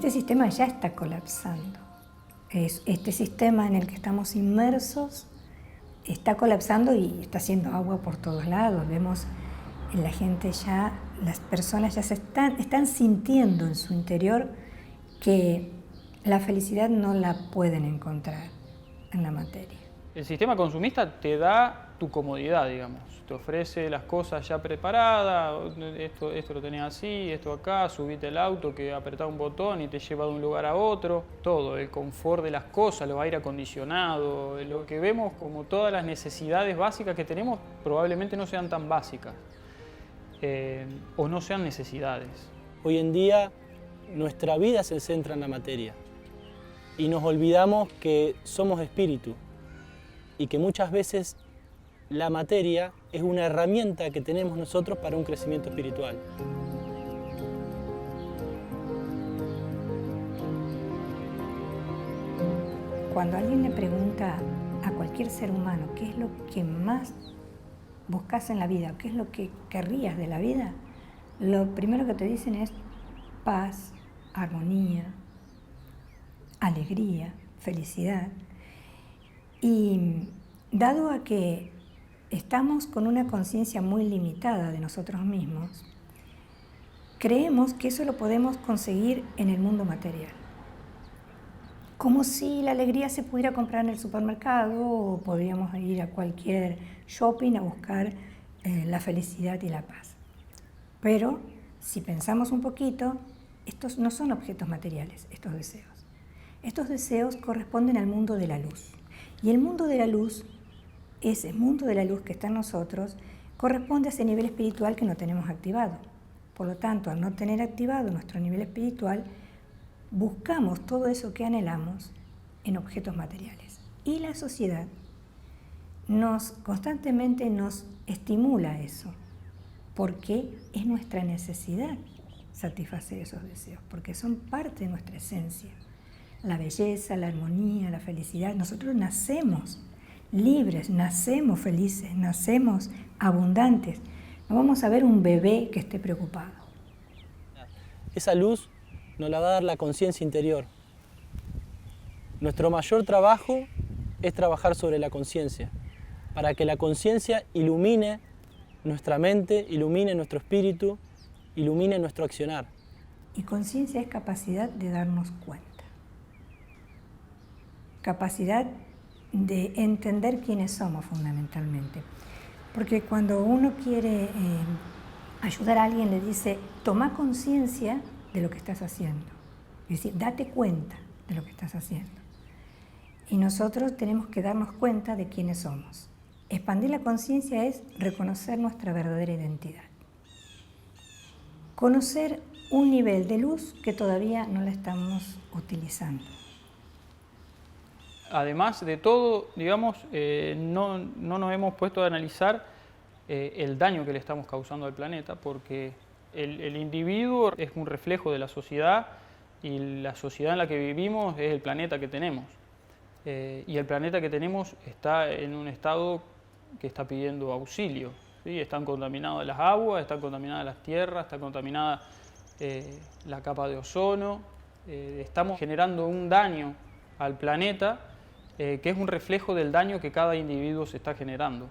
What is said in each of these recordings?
este sistema ya está colapsando. Este sistema en el que estamos inmersos está colapsando y está haciendo agua por todos lados. Vemos la gente ya, las personas ya están sintiendo en su interior que la felicidad no la pueden encontrar en la materia. El sistema consumista te da tu comodidad, digamos. Te ofrece las cosas ya preparadas, esto lo tenés así, esto acá, subite el auto que apretá un botón y te lleva de un lugar a otro. Todo, el confort de las cosas, los aire acondicionado, lo que vemos como todas las necesidades básicas que tenemos probablemente no sean tan básicas o no sean necesidades. Hoy en día nuestra vida se centra en la materia y nos olvidamos que somos espíritu y que muchas veces la materia es una herramienta que tenemos nosotros para un crecimiento espiritual. Cuando alguien le pregunta a cualquier ser humano qué es lo que más buscas en la vida, qué es lo que querrías de la vida, lo primero que te dicen es paz, armonía, alegría, felicidad. Y dado a que estamos con una conciencia muy limitada de nosotros mismos, creemos que eso lo podemos conseguir en el mundo material. Como si la alegría se pudiera comprar en el supermercado o podríamos ir a cualquier shopping a buscar la felicidad y la paz. Pero si pensamos un poquito, estos no son objetos materiales, estos deseos. Estos deseos corresponden al mundo de la luz. Y el mundo de la luz, ese mundo de la luz que está en nosotros, corresponde a ese nivel espiritual que no tenemos activado. Por lo tanto, al no tener activado nuestro nivel espiritual, buscamos todo eso que anhelamos en objetos materiales. Y la sociedad constantemente nos estimula eso, porque es nuestra necesidad satisfacer esos deseos, porque son parte de nuestra esencia. La belleza, la armonía, la felicidad. Nosotros nacemos libres, nacemos felices, nacemos abundantes. No vamos a ver un bebé que esté preocupado. Esa luz nos la va a dar la conciencia interior. Nuestro mayor trabajo es trabajar sobre la conciencia, para que la conciencia ilumine nuestra mente, ilumine nuestro espíritu, ilumine nuestro accionar. Y conciencia es capacidad de darnos cuenta. Capacidad de entender quiénes somos fundamentalmente. Porque cuando uno quiere ayudar a alguien, le dice, toma conciencia de lo que estás haciendo. Es decir, date cuenta de lo que estás haciendo. Y nosotros tenemos que darnos cuenta de quiénes somos. Expandir la conciencia es reconocer nuestra verdadera identidad. Conocer un nivel de luz que todavía no la estamos utilizando. Además de todo, digamos, no nos hemos puesto a analizar el daño que le estamos causando al planeta, porque el individuo es un reflejo de la sociedad y la sociedad en la que vivimos es el planeta que tenemos. Y el planeta que tenemos está en un estado que está pidiendo auxilio, ¿sí? Están contaminadas las aguas, están contaminadas las tierras, está contaminada la capa de ozono. Estamos generando un daño al planeta que es un reflejo del daño que cada individuo se está generando.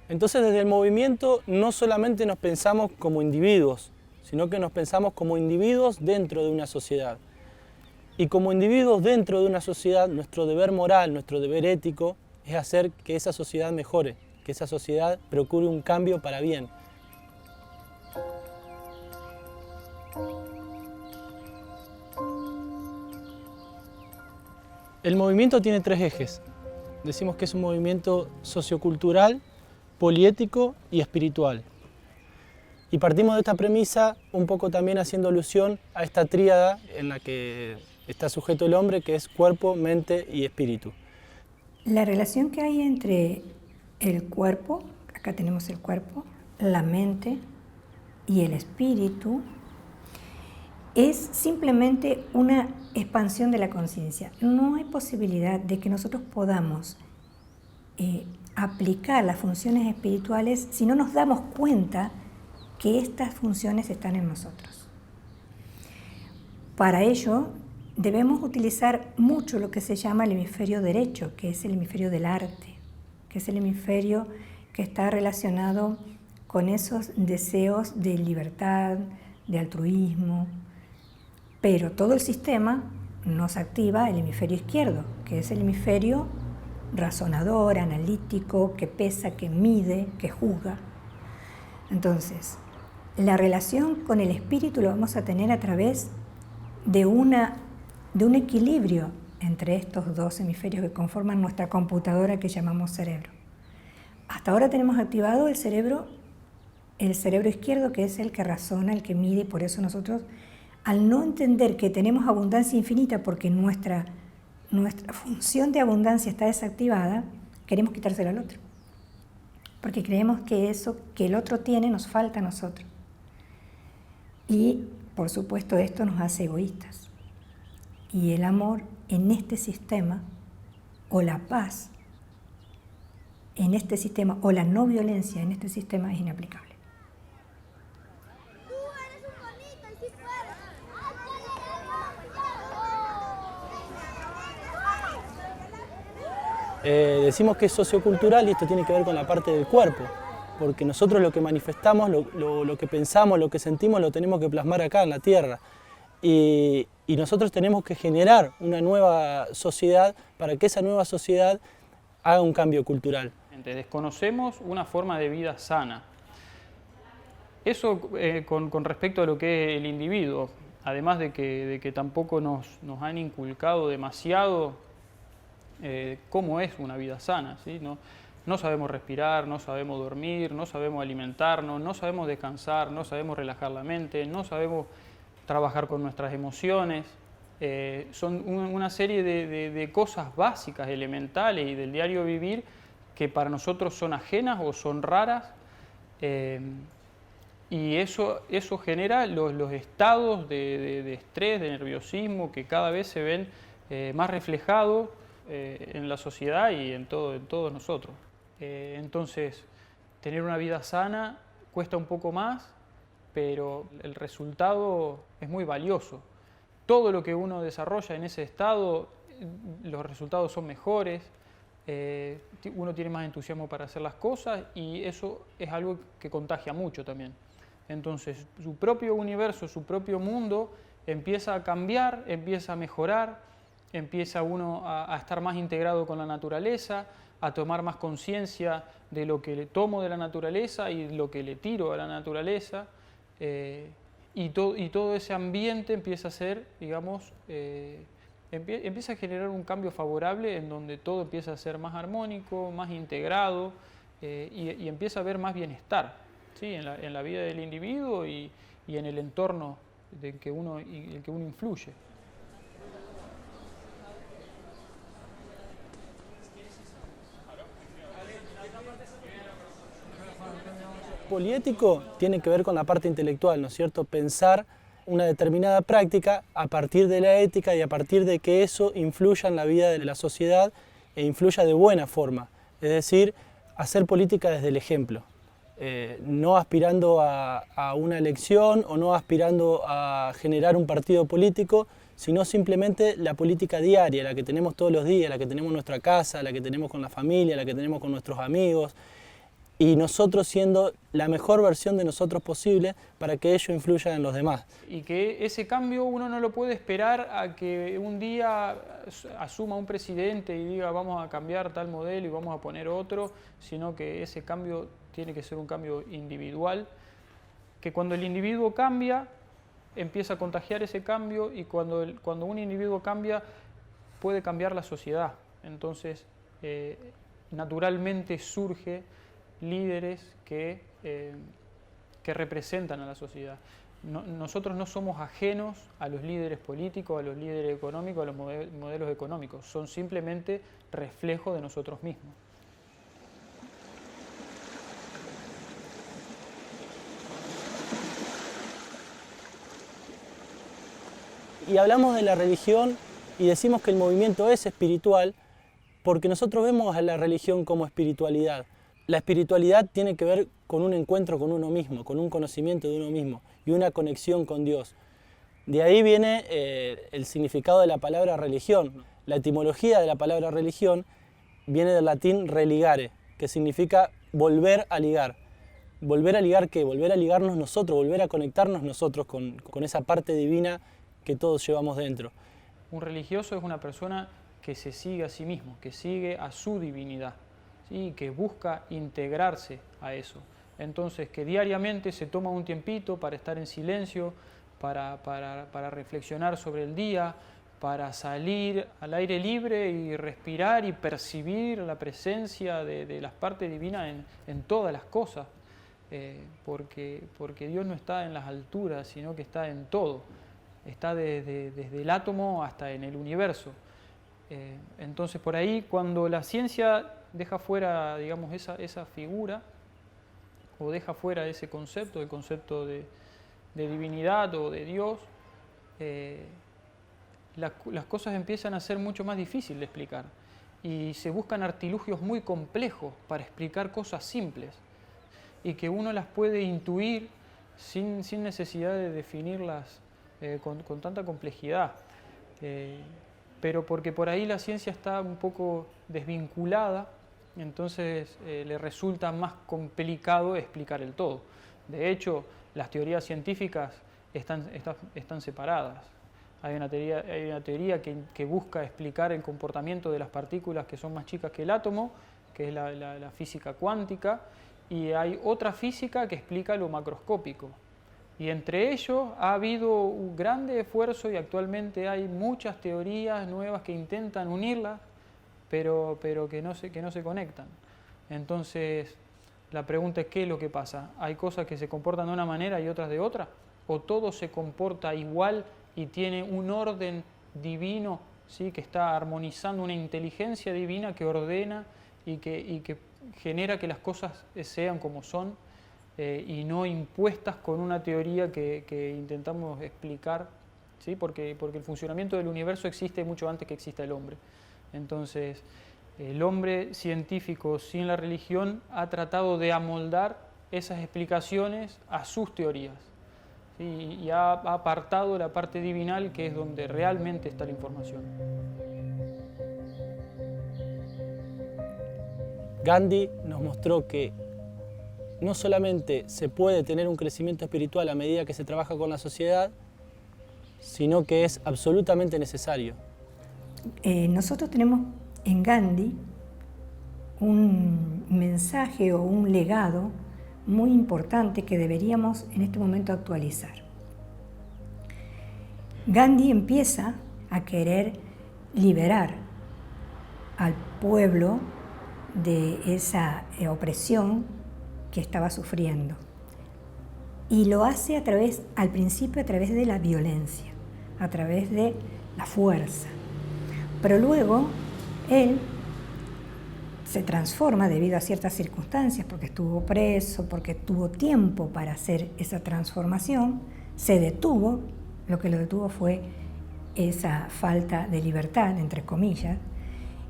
Entonces, desde el movimiento no solamente nos pensamos como individuos, sino que nos pensamos como individuos dentro de una sociedad. Y como individuos dentro de una sociedad, nuestro deber moral, nuestro deber ético, es hacer que esa sociedad mejore, que esa sociedad procure un cambio para bien. El movimiento tiene tres ejes. Decimos que es un movimiento sociocultural, poliético y espiritual. Y partimos de esta premisa un poco también haciendo alusión a esta tríada en la que está sujeto el hombre, que es cuerpo, mente y espíritu. La relación que hay entre el cuerpo, acá tenemos el cuerpo, la mente y el espíritu, es simplemente una expansión de la conciencia. No hay posibilidad de que nosotros podamos aplicar las funciones espirituales si no nos damos cuenta que estas funciones están en nosotros. Para ello debemos utilizar mucho lo que se llama el hemisferio derecho, que es el hemisferio del arte, que es el hemisferio que está relacionado con esos deseos de libertad, de altruismo, pero todo el sistema nos activa el hemisferio izquierdo, que es el hemisferio razonador, analítico, que pesa, que mide, que juzga. Entonces, la relación con el espíritu lo vamos a tener a través de un equilibrio entre estos dos hemisferios que conforman nuestra computadora que llamamos cerebro. Hasta ahora tenemos activado el cerebro izquierdo, que es el que razona, el que mide, y por eso nosotros, al no entender que tenemos abundancia infinita porque nuestra función de abundancia está desactivada, queremos quitárselo al otro. Porque creemos que eso que el otro tiene nos falta a nosotros. Y, por supuesto, esto nos hace egoístas. Y el amor en este sistema, o la paz en este sistema, o la no violencia en este sistema, es inaplicable. Decimos que es sociocultural y esto tiene que ver con la parte del cuerpo, porque nosotros lo que manifestamos, lo que pensamos, lo que sentimos, lo tenemos que plasmar acá en la Tierra. Y nosotros tenemos que generar una nueva sociedad para que esa nueva sociedad haga un cambio cultural. Desconocemos una forma de vida sana. Eso con respecto a lo que es el individuo, además de que tampoco nos han inculcado demasiado cómo es una vida sana, ¿sí? No sabemos respirar, no sabemos dormir, no sabemos alimentarnos, no sabemos descansar, no sabemos relajar la mente, no sabemos trabajar con nuestras emociones. Son una serie de cosas básicas, elementales y del diario vivir que para nosotros son ajenas o son raras, y eso genera los estados de estrés, de nerviosismo que cada vez se ven más reflejados en la sociedad y en todos nosotros. Entonces, tener una vida sana cuesta un poco más, pero el resultado es muy valioso. Todo lo que uno desarrolla en ese estado, los resultados son mejores, uno tiene más entusiasmo para hacer las cosas y eso es algo que contagia mucho también. Entonces, su propio universo, su propio mundo empieza a cambiar, empieza a mejorar, empieza uno a estar más integrado con la naturaleza, a tomar más conciencia de lo que le tomo de la naturaleza y lo que le tiro a la naturaleza, y todo ese ambiente empieza a ser, digamos, empieza a generar un cambio favorable en donde todo empieza a ser más armónico, más integrado, y empieza a haber más bienestar, ¿sí? en la vida del individuo y en el entorno en el que uno influye. Poliético tiene que ver con la parte intelectual, ¿no es cierto? Pensar una determinada práctica a partir de la ética y a partir de que eso influya en la vida de la sociedad e influya de buena forma. Es decir, hacer política desde el ejemplo, no aspirando a una elección o no aspirando a generar un partido político, sino simplemente la política diaria, la que tenemos todos los días, la que tenemos en nuestra casa, la que tenemos con la familia, la que tenemos con nuestros amigos, y nosotros siendo la mejor versión de nosotros posible para que ello influya en los demás. Y que ese cambio uno no lo puede esperar a que un día asuma un presidente y diga vamos a cambiar tal modelo y vamos a poner otro, sino que ese cambio tiene que ser un cambio individual, que cuando el individuo cambia, empieza a contagiar ese cambio y cuando un individuo cambia, puede cambiar la sociedad. Entonces, naturalmente surge líderes que representan a la sociedad. Nosotros no somos ajenos a los líderes políticos, a los líderes económicos, a los modelos económicos. Son simplemente reflejo de nosotros mismos. Y hablamos de la religión y decimos que el movimiento es espiritual porque nosotros vemos a la religión como espiritualidad. La espiritualidad tiene que ver con un encuentro con uno mismo, con un conocimiento de uno mismo y una conexión con Dios. De ahí viene el significado de la palabra religión. La etimología de la palabra religión viene del latín religare, que significa volver a ligar. ¿Volver a ligar qué? Volver a ligarnos nosotros, volver a conectarnos nosotros con esa parte divina que todos llevamos dentro. Un religioso es una persona que se sigue a sí mismo, que sigue a su divinidad, ¿sí? Que busca integrarse a eso. Entonces, que diariamente se toma un tiempito para estar en silencio, para reflexionar sobre el día, para salir al aire libre y respirar y percibir la presencia de las partes divinas en todas las cosas, porque Dios no está en las alturas, sino que está en todo, está desde el átomo hasta en el universo. Entonces, por ahí, cuando la ciencia deja fuera, digamos, esa figura, o deja fuera ese concepto, el concepto de divinidad o de Dios, las cosas empiezan a ser mucho más difíciles de explicar y se buscan artilugios muy complejos para explicar cosas simples y que uno las puede intuir sin necesidad de definirlas con tanta complejidad. Pero porque por ahí la ciencia está un poco desvinculada, entonces le resulta más complicado explicar el todo. De hecho, las teorías científicas están separadas. Hay una teoría que busca explicar el comportamiento de las partículas que son más chicas que el átomo, que es la física cuántica, y hay otra física que explica lo macroscópico. Y entre ellos ha habido un grande esfuerzo y actualmente hay muchas teorías nuevas que intentan unirlas, pero que no se conectan. Entonces, la pregunta es ¿qué es lo que pasa? ¿Hay cosas que se comportan de una manera y otras de otra? ¿O todo se comporta igual y tiene un orden divino, ¿sí? Que está armonizando una inteligencia divina que ordena y que genera que las cosas sean como son y no impuestas con una teoría que intentamos explicar, ¿sí? Porque el funcionamiento del universo existe mucho antes que exista el hombre. Entonces, el hombre científico sin la religión ha tratado de amoldar esas explicaciones a sus teorías, ¿sí? Y ha apartado la parte divinal, que es donde realmente está la información. Gandhi nos mostró que no solamente se puede tener un crecimiento espiritual a medida que se trabaja con la sociedad, sino que es absolutamente necesario. Nosotros tenemos en Gandhi un mensaje o un legado muy importante que deberíamos en este momento actualizar. Gandhi empieza a querer liberar al pueblo de esa opresión que estaba sufriendo. Y lo hace al principio a través de la violencia, a través de la fuerza. Pero luego él se transforma debido a ciertas circunstancias, porque estuvo preso, porque tuvo tiempo para hacer esa transformación, se detuvo, lo que lo detuvo fue esa falta de libertad, entre comillas,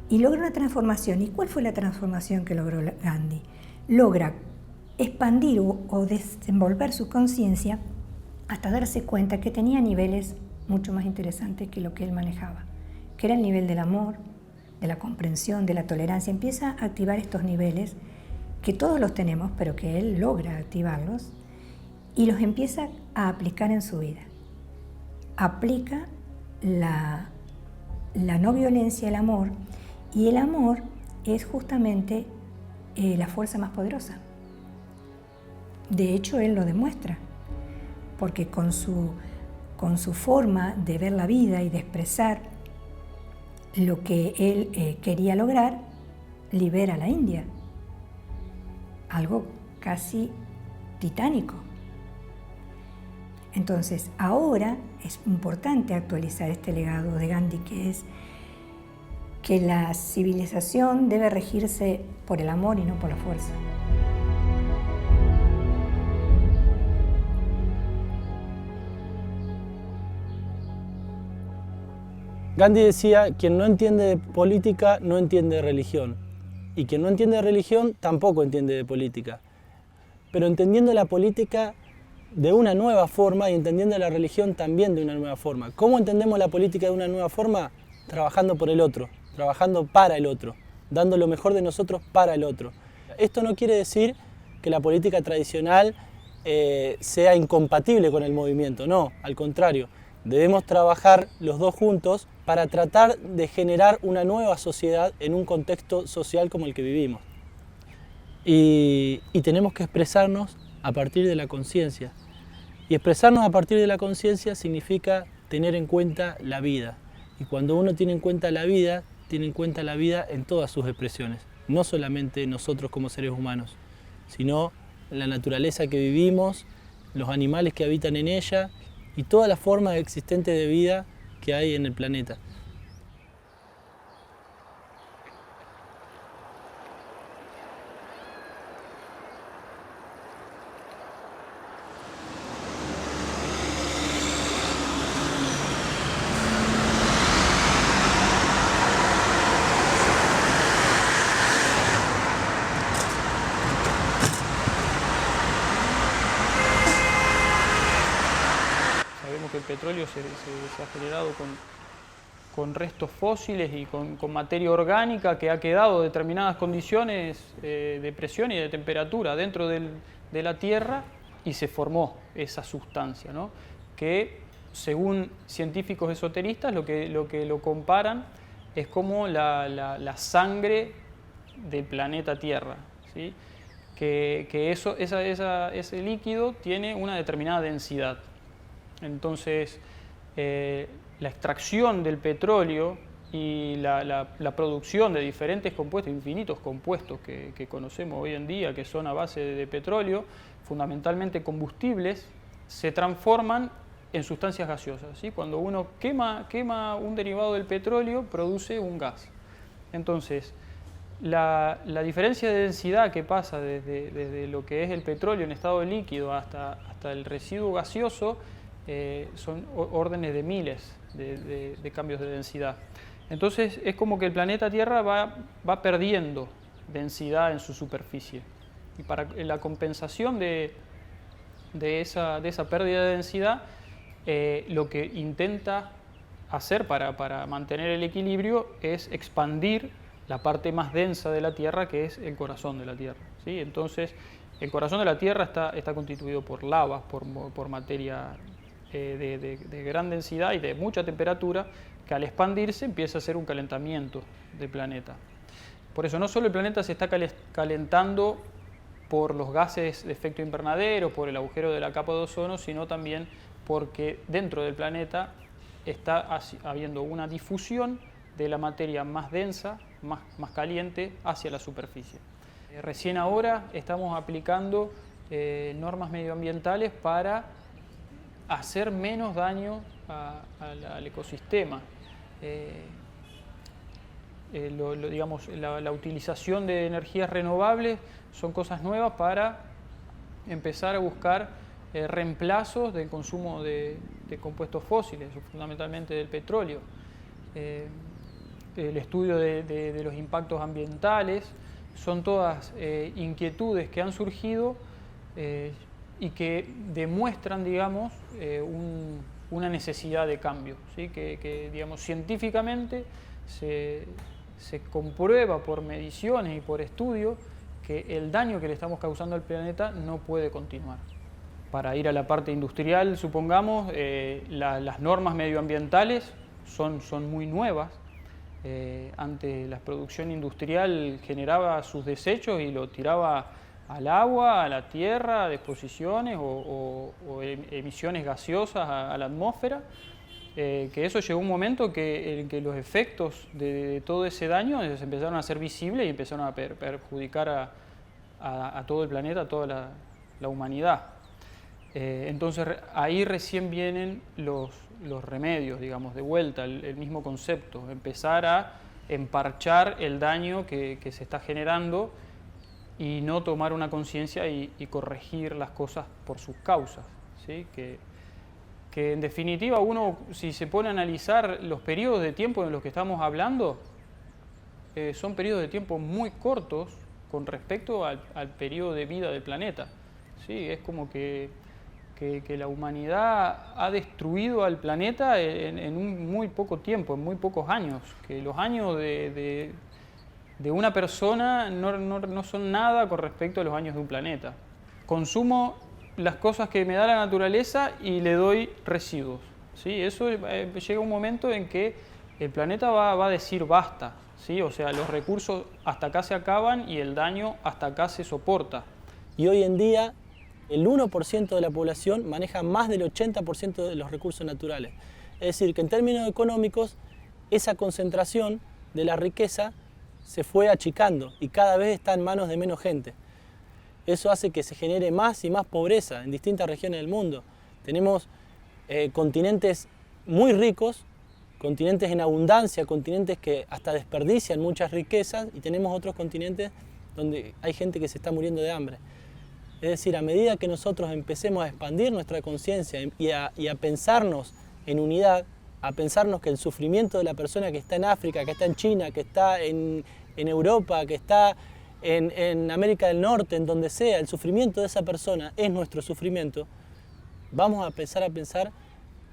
y logra una transformación. ¿Y cuál fue la transformación que logró Gandhi? Logra expandir o desenvolver su conciencia hasta darse cuenta que tenía niveles mucho más interesantes que lo que él manejaba, que era el nivel del amor, de la comprensión, de la tolerancia. Empieza a activar estos niveles que todos los tenemos, pero que él logra activarlos y los empieza a aplicar en su vida. Aplica la no violencia, el amor, y el amor es justamente la fuerza más poderosa. De hecho, él lo demuestra, porque con su forma de ver la vida y de expresar lo que él quería lograr, libera a la India. Algo casi titánico. Entonces, ahora es importante actualizar este legado de Gandhi, que es que la civilización debe regirse por el amor y no por la fuerza. Gandhi decía, quien no entiende de política no entiende de religión, y quien no entiende de religión tampoco entiende de política. Pero entendiendo la política de una nueva forma y entendiendo la religión también de una nueva forma. ¿Cómo entendemos la política de una nueva forma? Trabajando por el otro, trabajando para el otro, dando lo mejor de nosotros para el otro. Esto no quiere decir que la política tradicional sea incompatible con el movimiento, no, al contrario. Debemos trabajar los dos juntos para tratar de generar una nueva sociedad en un contexto social como el que vivimos. Y tenemos que expresarnos a partir de la conciencia. Y expresarnos a partir de la conciencia significa tener en cuenta la vida. Y cuando uno tiene en cuenta la vida, tiene en cuenta la vida en todas sus expresiones. No solamente nosotros como seres humanos, sino la naturaleza que vivimos, los animales que habitan en ella y todas las formas existentes de vida que hay en el planeta. Sabemos que el petróleo se ha generado con restos fósiles y con materia orgánica que ha quedado en determinadas condiciones de presión y de temperatura dentro de la Tierra y se formó esa sustancia, ¿no? Que según científicos esoteristas lo que lo comparan es como la sangre del planeta Tierra, ¿sí? Que ese líquido tiene una determinada densidad. Entonces, la extracción del petróleo y la producción de diferentes compuestos, infinitos compuestos que conocemos hoy en día, que son a base de petróleo, fundamentalmente combustibles, se transforman en sustancias gaseosas, ¿sí? Cuando uno quema un derivado del petróleo, produce un gas. Entonces, la diferencia de densidad que pasa desde lo que es el petróleo en estado líquido hasta el residuo gaseoso son órdenes de miles de cambios de densidad. Entonces es como que el planeta Tierra va perdiendo densidad en su superficie. Y para la compensación de esa pérdida de densidad, lo que intenta hacer para mantener el equilibrio es expandir la parte más densa de la Tierra, que es el corazón de la Tierra, ¿sí? Entonces, el corazón de la Tierra está constituido por lavas, por materia de gran densidad y de mucha temperatura, que al expandirse empieza a hacer un calentamiento del planeta. Por eso no solo el planeta se está calentando por los gases de efecto invernadero, por el agujero de la capa de ozono, sino también porque dentro del planeta está habiendo una difusión de la materia más densa, más caliente, hacia la superficie. Recién ahora estamos aplicando normas medioambientales para hacer menos daño al ecosistema. Digamos, la utilización de energías renovables son cosas nuevas para empezar a buscar reemplazos del consumo de compuestos fósiles, fundamentalmente del petróleo. El estudio de los impactos ambientales son todas inquietudes que han surgido y que demuestran, digamos, una necesidad de cambio, ¿sí? Que digamos, científicamente se comprueba por mediciones y por estudios que el daño que le estamos causando al planeta no puede continuar. Para ir a la parte industrial, supongamos, las normas medioambientales son muy nuevas. Antes la producción industrial generaba sus desechos y lo tiraba al agua, a la tierra, a deposiciones o emisiones gaseosas a la atmósfera, que eso llegó un momento en que los efectos de todo ese daño se empezaron a hacer visibles y empezaron a perjudicar a todo el planeta, a toda la humanidad. Entonces ahí recién vienen los remedios, digamos, de vuelta, el mismo concepto, empezar a emparchar el daño que se está generando y no tomar una conciencia y corregir las cosas por sus causas, ¿sí? Que en definitiva uno, si se pone a analizar los periodos de tiempo en los que estamos hablando, son periodos de tiempo muy cortos con respecto al periodo de vida del planeta, ¿sí? Es como que que la humanidad ha destruido al planeta en un muy poco tiempo, en muy pocos años, que los años de una persona no son nada con respecto a los años de un planeta. Consumo las cosas que me da la naturaleza y le doy residuos, ¿sí? Eso llega un momento en que el planeta va a decir basta, ¿sí? O sea, los recursos hasta acá se acaban y el daño hasta acá se soporta. Y hoy en día el 1% de la población maneja más del 80% de los recursos naturales. Es decir, que en términos económicos esa concentración de la riqueza se fue achicando y cada vez está en manos de menos gente. Eso hace que se genere más y más pobreza en distintas regiones del mundo. Tenemos continentes muy ricos, continentes en abundancia, continentes que hasta desperdician muchas riquezas, y tenemos otros continentes donde hay gente que se está muriendo de hambre. Es decir, a medida que nosotros empecemos a expandir nuestra conciencia y a pensarnos en unidad, a pensarnos que el sufrimiento de la persona que está en África, que está en China, que está en Europa, que está en América del Norte, en donde sea, el sufrimiento de esa persona es nuestro sufrimiento, vamos a empezar a pensar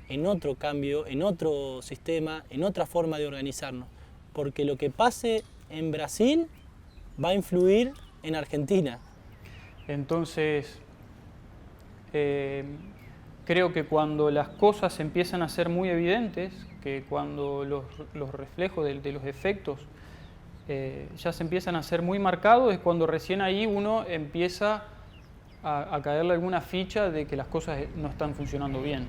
en otro cambio, en otro sistema, en otra forma de organizarnos. Porque lo que pase en Brasil va a influir en Argentina. Entonces, creo que cuando las cosas empiezan a ser muy evidentes, que cuando los reflejos de los efectos ya se empiezan a ser muy marcados, es cuando recién ahí uno empieza a caerle alguna ficha de que las cosas no están funcionando bien.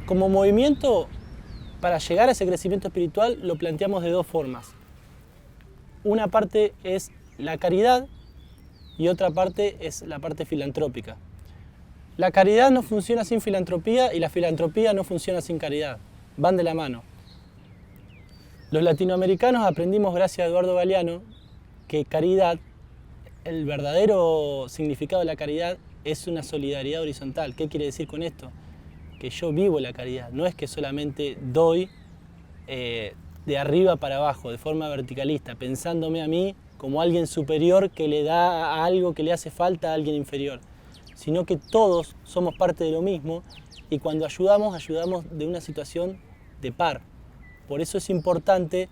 Como movimiento, para llegar a ese crecimiento espiritual lo planteamos de dos formas. Una parte es la caridad y otra parte es la parte filantrópica. La caridad no funciona sin filantropía y la filantropía no funciona sin caridad. Van de la mano. Los latinoamericanos aprendimos gracias a Eduardo Galeano que caridad, el verdadero significado de la caridad es una solidaridad horizontal. ¿Qué quiere decir con esto? Que yo vivo la caridad, no es que solamente doy de arriba para abajo, de forma verticalista, pensándome a mí como alguien superior que le da algo que le hace falta a alguien inferior, sino que todos somos parte de lo mismo y cuando ayudamos, ayudamos de una situación de par. Por eso es importante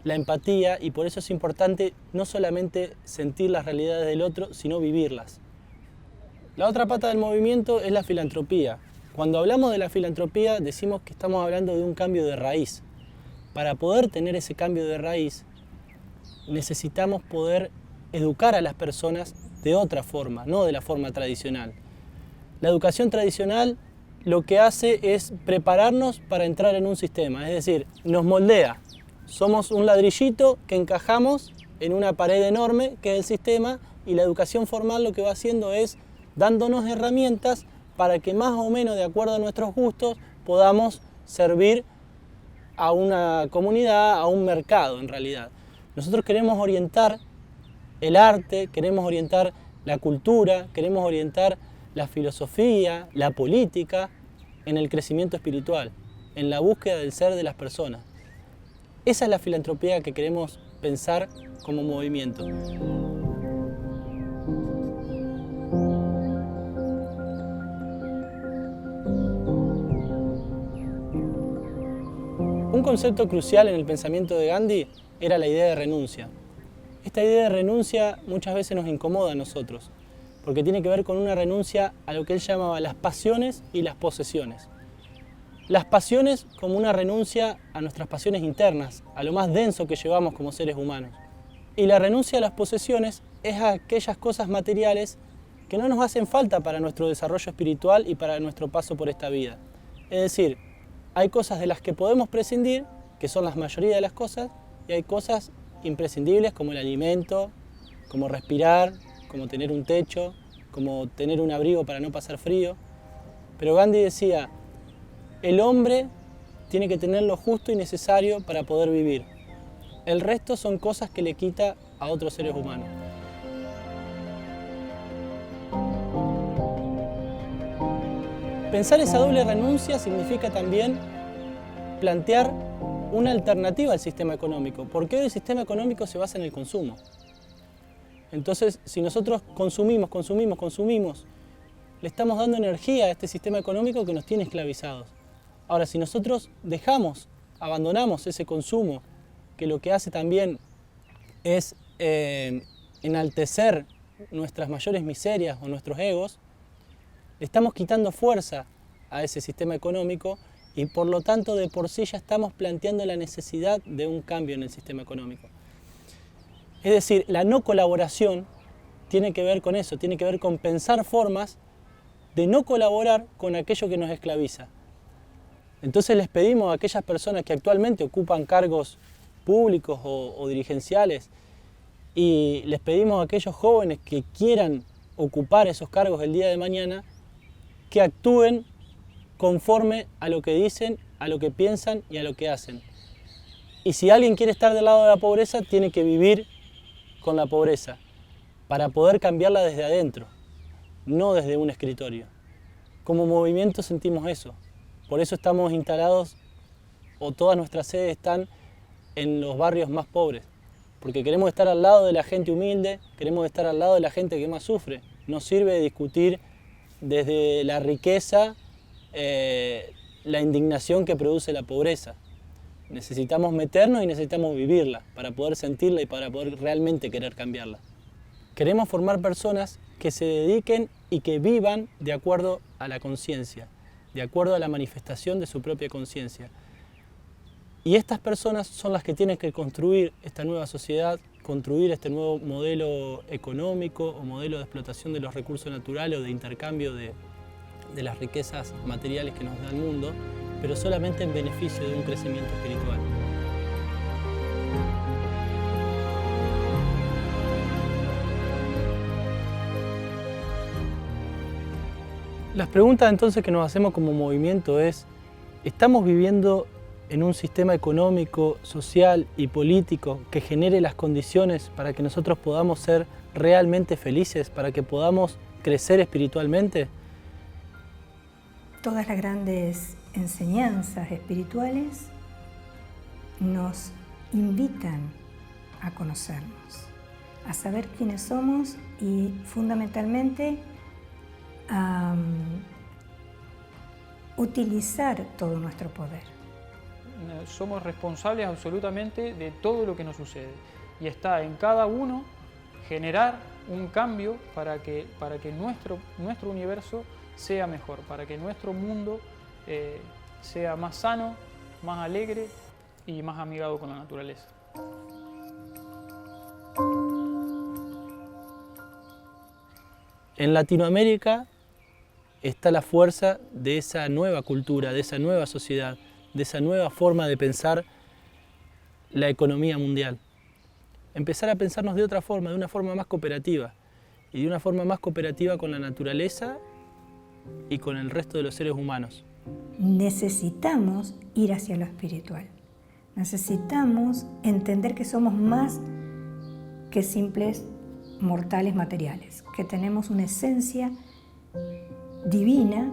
la empatía y por eso es importante no solamente sentir las realidades del otro, sino vivirlas. La otra pata del movimiento es la filantropía. Cuando hablamos de la filantropía decimos que estamos hablando de un cambio de raíz. Para poder tener ese cambio de raíz necesitamos poder educar a las personas de otra forma, no de la forma tradicional. La educación tradicional lo que hace es prepararnos para entrar en un sistema, es decir, nos moldea. Somos un ladrillito que encajamos en una pared enorme que es el sistema y la educación formal lo que va haciendo es dándonos herramientas para que más o menos de acuerdo a nuestros gustos podamos servir a una comunidad, a un mercado en realidad. Nosotros queremos orientar el arte, queremos orientar la cultura, queremos orientar la filosofía, la política en el crecimiento espiritual, en la búsqueda del ser de las personas. Esa es la filantropía que queremos pensar como movimiento. Un concepto crucial en el pensamiento de Gandhi era la idea de renuncia. Esta idea de renuncia muchas veces nos incomoda a nosotros, porque tiene que ver con una renuncia a lo que él llamaba las pasiones y las posesiones. Las pasiones como una renuncia a nuestras pasiones internas, a lo más denso que llevamos como seres humanos. Y la renuncia a las posesiones es a aquellas cosas materiales que no nos hacen falta para nuestro desarrollo espiritual y para nuestro paso por esta vida. Es decir, hay cosas de las que podemos prescindir, que son la mayoría de las cosas, y hay cosas imprescindibles como el alimento, como respirar, como tener un techo, como tener un abrigo para no pasar frío. Pero Gandhi decía, el hombre tiene que tener lo justo y necesario para poder vivir. El resto son cosas que le quita a otros seres humanos. Pensar esa doble renuncia significa también plantear una alternativa al sistema económico, porque hoy el sistema económico se basa en el consumo. Entonces, si nosotros consumimos, le estamos dando energía a este sistema económico que nos tiene esclavizados. Ahora, si nosotros abandonamos ese consumo, que lo que hace también es enaltecer nuestras mayores miserias o nuestros egos, le estamos quitando fuerza a ese sistema económico y por lo tanto de por sí ya estamos planteando la necesidad de un cambio en el sistema económico. Es decir, la no colaboración tiene que ver con eso, tiene que ver con pensar formas de no colaborar con aquello que nos esclaviza. Entonces les pedimos a aquellas personas que actualmente ocupan cargos públicos o dirigenciales y les pedimos a aquellos jóvenes que quieran ocupar esos cargos el día de mañana que actúen conforme a lo que dicen, a lo que piensan y a lo que hacen. Y si alguien quiere estar del lado de la pobreza, tiene que vivir con la pobreza para poder cambiarla desde adentro, no desde un escritorio. Como movimiento sentimos eso. Por eso estamos instalados, o todas nuestras sedes están en los barrios más pobres. Porque queremos estar al lado de la gente humilde, queremos estar al lado de la gente que más sufre. No sirve discutir desde la riqueza la indignación que produce la pobreza. Necesitamos meternos y necesitamos vivirla para poder sentirla y para poder realmente querer cambiarla. Queremos formar personas que se dediquen y que vivan de acuerdo a la conciencia, de acuerdo a la manifestación de su propia conciencia. Y estas personas son las que tienen que construir esta nueva sociedad, construir este nuevo modelo económico o modelo de explotación de los recursos naturales o de intercambio de las riquezas materiales que nos da el mundo, pero solamente en beneficio de un crecimiento espiritual. Las preguntas entonces que nos hacemos como movimiento es, ¿estamos viviendo en un sistema económico, social y político que genere las condiciones para que nosotros podamos ser realmente felices, para que podamos crecer espiritualmente? Todas las grandes enseñanzas espirituales nos invitan a conocernos, a saber quiénes somos y fundamentalmente a utilizar todo nuestro poder. Somos responsables absolutamente de todo lo que nos sucede y está en cada uno generar un cambio para que nuestro universo sea mejor, para que nuestro mundo sea más sano, más alegre y más amigado con la naturaleza. En Latinoamérica está la fuerza de esa nueva cultura, de esa nueva sociedad, de esa nueva forma de pensar la economía mundial. Empezar a pensarnos de otra forma, de una forma más cooperativa, y de una forma más cooperativa con la naturaleza y con el resto de los seres humanos. Necesitamos ir hacia lo espiritual. Necesitamos entender que somos más que simples mortales materiales, que tenemos una esencia divina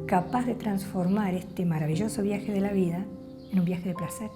capaz de transformar este maravilloso viaje de la vida en un viaje de placer.